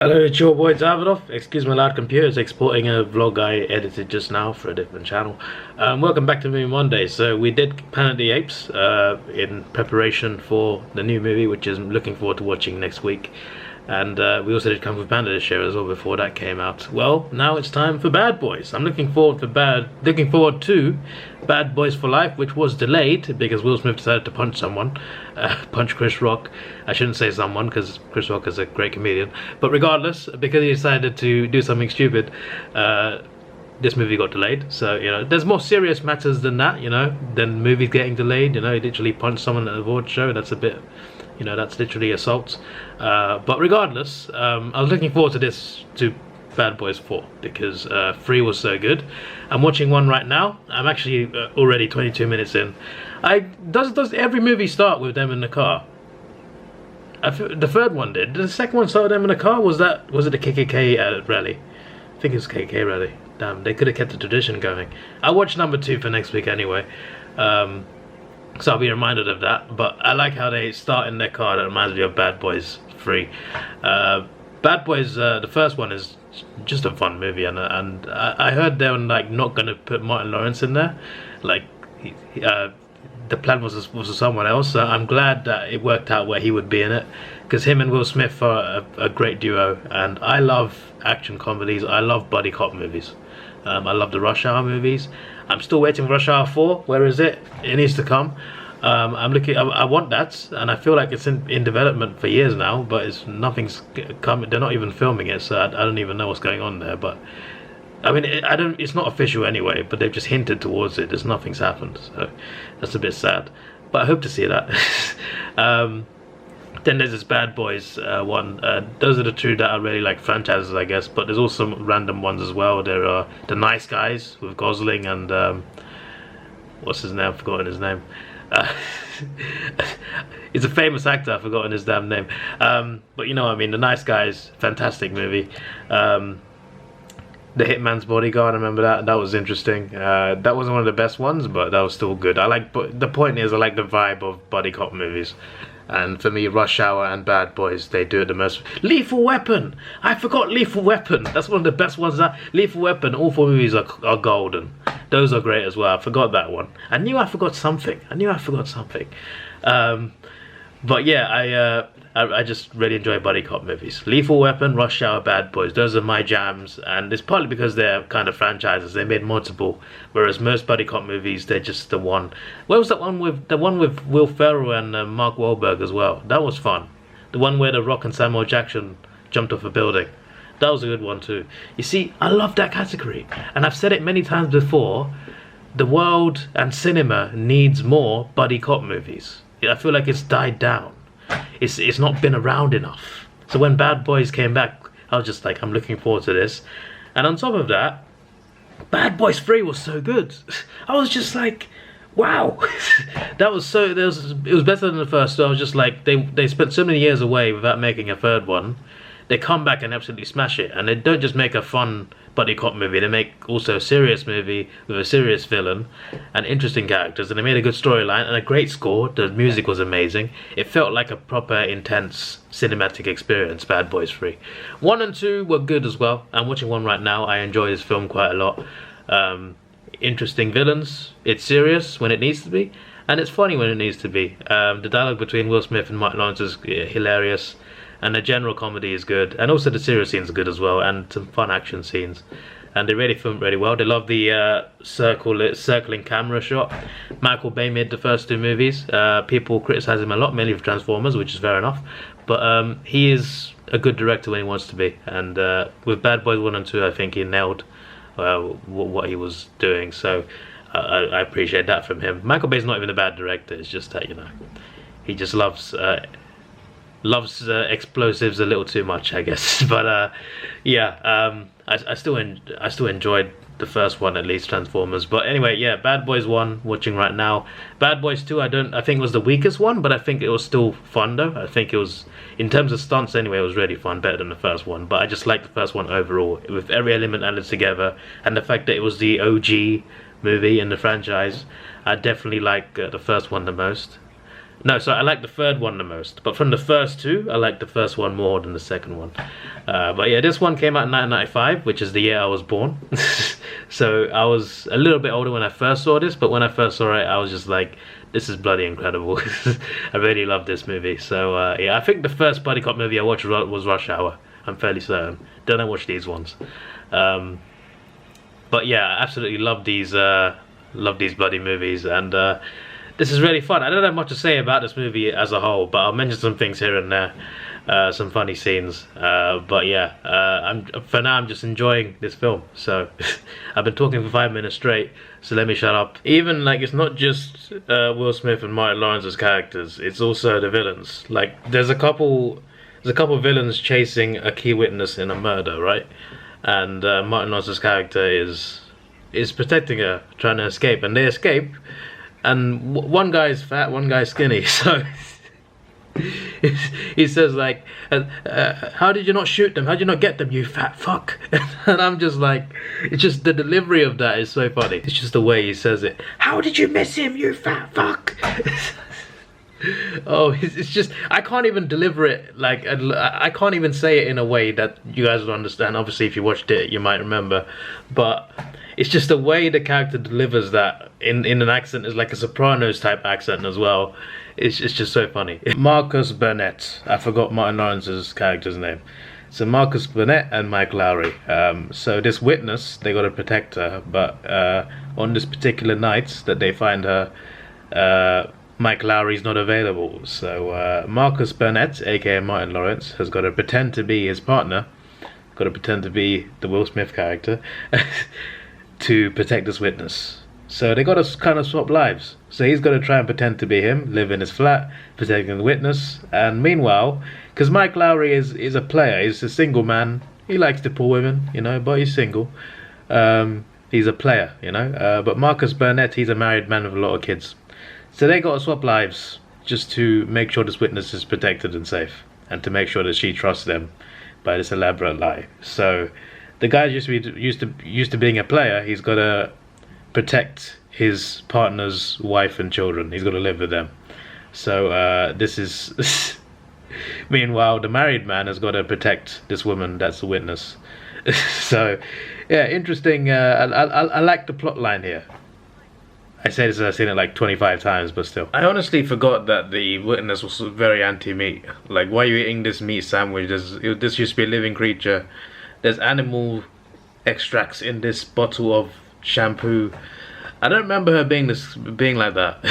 Hello, it's your boy Davidoff. Excuse my loud computer, it's exporting a vlog I edited just now for a different channel. Welcome back to Movie Monday. So we did Planet of the Apes in preparation for the new movie, which I'm looking forward to watching next week. And we also did Kung Fu Panda this year as well before that came out. Well, now it's time for Bad Boys. I'm looking forward to Bad Boys for Life, which was delayed because Will Smith decided to punch someone, punch Chris Rock. I shouldn't say someone because Chris Rock is a great comedian. But regardless, because he decided to do something stupid, this movie got delayed. So, you know, there's more serious matters than that, you know, than movies getting delayed. You know, he literally punched someone at an award show. That's a bit, you know, that's literally assault. But regardless, I was looking forward to Bad Boys 4 because 3 was so good. I'm watching one right now. I'm actually already 22 minutes in. Does every movie start with them in the car? The third one did. The second one started them in the car. Was it the KKK rally? I think it was KKK rally. Damn, they could have kept the tradition going. I'll watch number 2 for next week anyway. So I'll be reminded of that. But I like how they start in their car. That reminds me of Bad Boys 3. Bad Boys, the first one is just a fun movie, and I heard they were like not going to put Martin Lawrence in there. Like the plan was for someone else. So I'm glad that it worked out where he would be in it, because him and Will Smith are a great duo, and I love action comedies. I love buddy cop movies. I love the Rush Hour movies. I'm still waiting for Rush Hour 4. Where is it? It needs to come. I'm looking. I want that, and I feel like it's in development for years now, but nothing's coming. They're not even filming it, so I don't even know what's going on there. But I mean, it's not official anyway. But they've just hinted towards it. Nothing's happened, so that's a bit sad. But I hope to see that. Then there's this Bad Boys one. Those are the two that are really like franchises, I guess. But there's also some random ones as well. There are The Nice Guys with Gosling and what's his name? I've forgotten his name. He's a famous actor. I've forgotten his damn name. But you know what I mean. The Nice Guys, fantastic movie. The Hitman's Bodyguard, I remember that. That was interesting. That wasn't one of the best ones, but that was still good. But the point is, I like the vibe of buddy cop movies. And for me, Rush Hour and Bad Boys, they do it the most. Lethal Weapon! I forgot Lethal Weapon! That's one of the best ones. Lethal Weapon, all 4 movies are golden. Those are great as well. I forgot that one. I knew I forgot something. But yeah, I just really enjoy buddy cop movies. Lethal Weapon, Rush Hour, Bad Boys. Those are my jams, and it's partly because they're kind of franchises. They made multiple, whereas most buddy cop movies, they're just the one. Where was that one with Will Ferrell and Mark Wahlberg as well? That was fun. The one where The Rock and Samuel Jackson jumped off a building. That was a good one too. You see, I love that category, and I've said it many times before. The world and cinema needs more buddy cop movies. I feel like it's died down. It's not been around enough. So when Bad Boys came back, I was just like, I'm looking forward to this. And on top of that, Bad Boys 3 was so good. I was just like, wow. It was better than the first. So I was just like, they spent so many years away without making a third one. They come back and absolutely smash it. And they don't just make a fun buddy cop movie, they make also a serious movie with a serious villain and interesting characters, and they made a good storyline and a great score. The music was amazing. It felt like a proper intense cinematic experience. Bad Boys 3. 1 and 2 were good as well. I'm watching 1 right now. I enjoy this film quite a lot. Interesting villains. It's serious when it needs to be, and it's funny when it needs to be. The dialogue between Will Smith and Martin Lawrence is hilarious. And the general comedy is good, and also the serious scenes are good as well, and some fun action scenes. And they really filmed really well. They love the circling camera shot. Michael Bay made the first 2 movies. People criticize him a lot, mainly for Transformers, which is fair enough. But he is a good director when he wants to be. And with Bad Boys 1 and 2, I think he nailed what he was doing. So I appreciate that from him. Michael Bay's not even a bad director. It's just that, you know, he just loves explosives a little too much, I guess. But yeah, I still enjoyed the first one, at least, Transformers. But anyway, yeah, Bad Boys 1 watching right now. Bad Boys 2 I think it was the weakest one, but I think it was still fun though. I think it was, in terms of stunts anyway, it was really fun, better than the first one. But I just liked the first one overall, with every element added together, and the fact that it was the OG movie in the franchise. I definitely like the first one the most. No, so I like the third one the most. But from the first two, I like the first one more than the second one. But yeah, this one came out in 1995, which is the year I was born. So I was a little bit older when I first saw this, but when I first saw it, I was just like, this is bloody incredible. I really love this movie. So yeah, I think the first buddy cop movie I watched was Rush Hour. I'm fairly certain. Don't watch these ones. But yeah, I absolutely love these bloody movies, and this is really fun. I don't have much to say about this movie as a whole, but I'll mention some things here and there, some funny scenes. But yeah, for now I'm just enjoying this film. So I've been talking for 5 minutes straight, so let me shut up. Even like it's not just Will Smith and Martin Lawrence's characters; it's also the villains. Like there's a couple villains chasing a key witness in a murder, right? And Martin Lawrence's character is protecting her, trying to escape, and they escape. And one guy's fat, one guy's skinny, so he says like, how did you not shoot them? How did you not get them, you fat fuck? And I'm just like, it's just the delivery of that is so funny. It's just the way he says it. How did you miss him, you fat fuck? Oh, it's just, I can't even deliver it, like, I can't even say it in a way that you guys will understand. Obviously, if you watched it, you might remember. But it's just the way the character delivers that in an accent is like a Sopranos type accent as well. It's just so funny. Marcus Burnett. I forgot Martin Lawrence's character's name. So Marcus Burnett and Mike Lowry. So this witness, they got to protect her, but on this particular night that they find her, Mike Lowry's not available. So Marcus Burnett, aka Martin Lawrence, has got to pretend to be his partner, got to pretend to be the Will Smith character, to protect this witness. So they got to kind of swap lives. So he's got to try and pretend to be him, live in his flat, protecting the witness. And meanwhile, because Mike Lowry is a player, he's a single man. He likes to pull women, you know, but he's single. He's a player, you know. But Marcus Burnett, he's a married man with a lot of kids. So they got to swap lives just to make sure this witness is protected and safe, and to make sure that she trusts them by this elaborate lie. So the guy used to being a player. He's got to protect his partner's wife and children. He's got to live with them. So this is meanwhile the married man has got to protect this woman that's the witness. So yeah, interesting. I like the plot line here. I say this, I've seen it like 25 times, but still. I honestly forgot that the witness was very anti-meat. Like, why are you eating this meat sandwich? This used to be a living creature. There's animal extracts in this bottle of shampoo. I don't remember her being like that.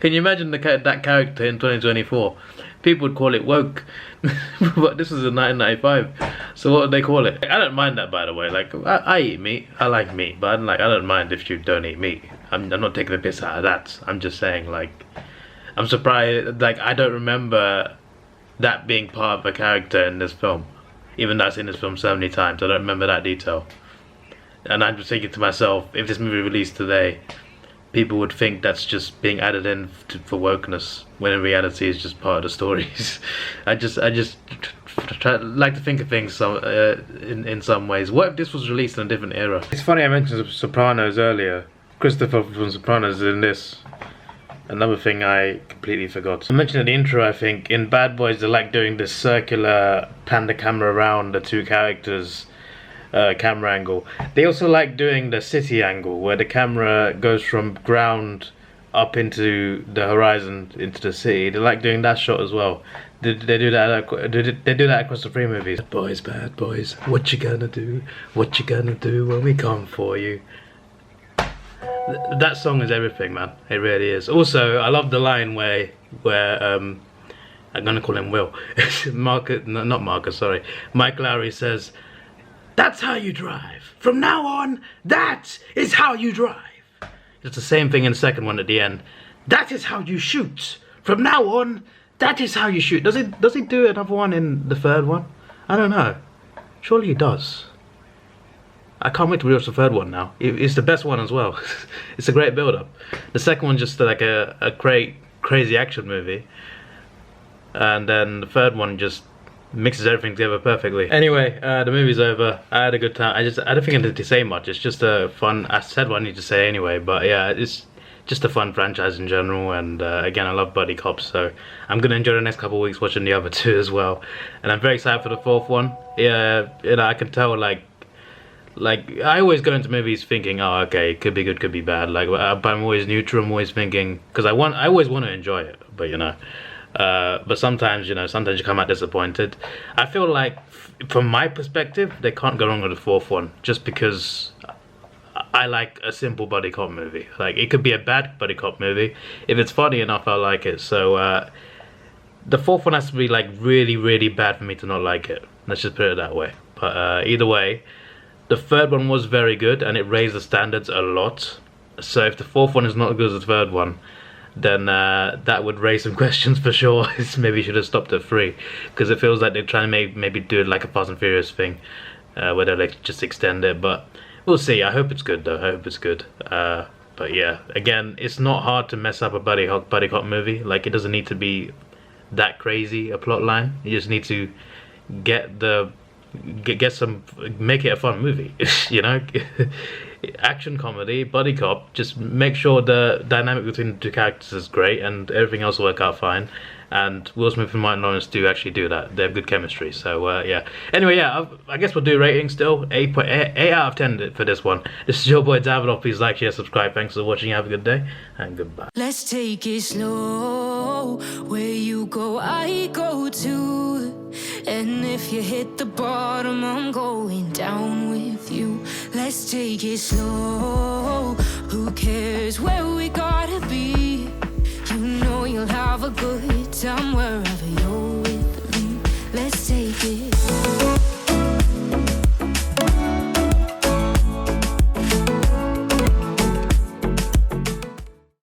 Can you imagine that character in 2024? People would call it woke. But this is in 1995. So what would they call it? I don't mind that, by the way. Like, I eat meat. I like meat. But I don't mind if you don't eat meat. I'm not taking the piss out of that. I'm just saying, like, I'm surprised. Like, I don't remember that being part of a character in this film. Even though I've seen this film so many times. I don't remember that detail. And I'm just thinking to myself, if this movie released today, people would think that's just being added in for wokeness, when in reality it's just part of the stories. I just like to think of things in some ways. What if this was released in a different era? It's funny I mentioned Sopranos earlier. Christopher from Sopranos is in this. Another thing I completely forgot. I mentioned in the intro, I think, in Bad Boys they like doing this circular, pan the camera around the two characters camera angle. They also like doing the city angle, where the camera goes from ground up into the horizon, into the city. They like doing that shot as well. They do that. They do that across the three movies. Bad boys, what you gonna do? What you gonna do when we come for you? That song is everything, man. It really is. Also, I love the line where I'm gonna call him Will. Not Marcus. Sorry, Mike Lowry says, "That's how you drive. From now on, that is how you drive." It's the same thing in the second one at the end. "That is how you shoot. From now on, that is how you shoot." Does he do another one in the third one? I don't know. Surely he does. I can't wait to watch the third one now. It's the best one as well. It's a great build-up. The second one's just like a great, crazy action movie. And then the third one just mixes everything together perfectly. Anyway, the movie's over. I had a good time. I don't think I need to say much. It's just a fun. I said what I need to say anyway. But yeah, it's just a fun franchise in general, and again, I love buddy cops, so I'm gonna enjoy the next couple of weeks watching the other two as well. And I'm very excited for the fourth one. Yeah, you know, I can tell, like I always go into movies thinking, oh, okay, it could be good, could be bad. Like, but I'm always neutral. I'm always thinking, because I always want to enjoy it, but you know. But sometimes, you know, sometimes you come out disappointed. I feel like, from my perspective, they can't go wrong with the fourth one, just because I like a simple buddy cop movie. Like, it could be a bad buddy cop movie. If it's funny enough, I'll like it. So, the fourth one has to be, like, really, really bad for me to not like it. Let's just put it that way. But either way, the third one was very good, and it raised the standards a lot. So if the fourth one is not as good as the third one, then that would raise some questions for sure. Maybe you should have stopped at 3, because it feels like they're trying to maybe do it like a Fast and Furious thing, where they like just extend it. But we'll see. I hope it's good though. I hope it's good. But yeah, again, it's not hard to mess up a buddy cop movie. Like, it doesn't need to be that crazy a plot line. You just need to make it a fun movie. You know. Action comedy, buddy cop, just make sure the dynamic between the two characters is great and everything else will work out fine. And Will Smith and Martin Lawrence do actually do that. They have good chemistry. So yeah. Anyway, yeah, I guess we'll do ratings still. 8 out of 10 for this one. This is your boy Davidoff. Please like, share, subscribe. Thanks for watching. Have a good day and goodbye. Let's take it slow. Where you go, I go too. And if you hit the bottom, I'm going down with you. Let's take it slow. Who cares where we gotta be? You know you'll have a good time wherever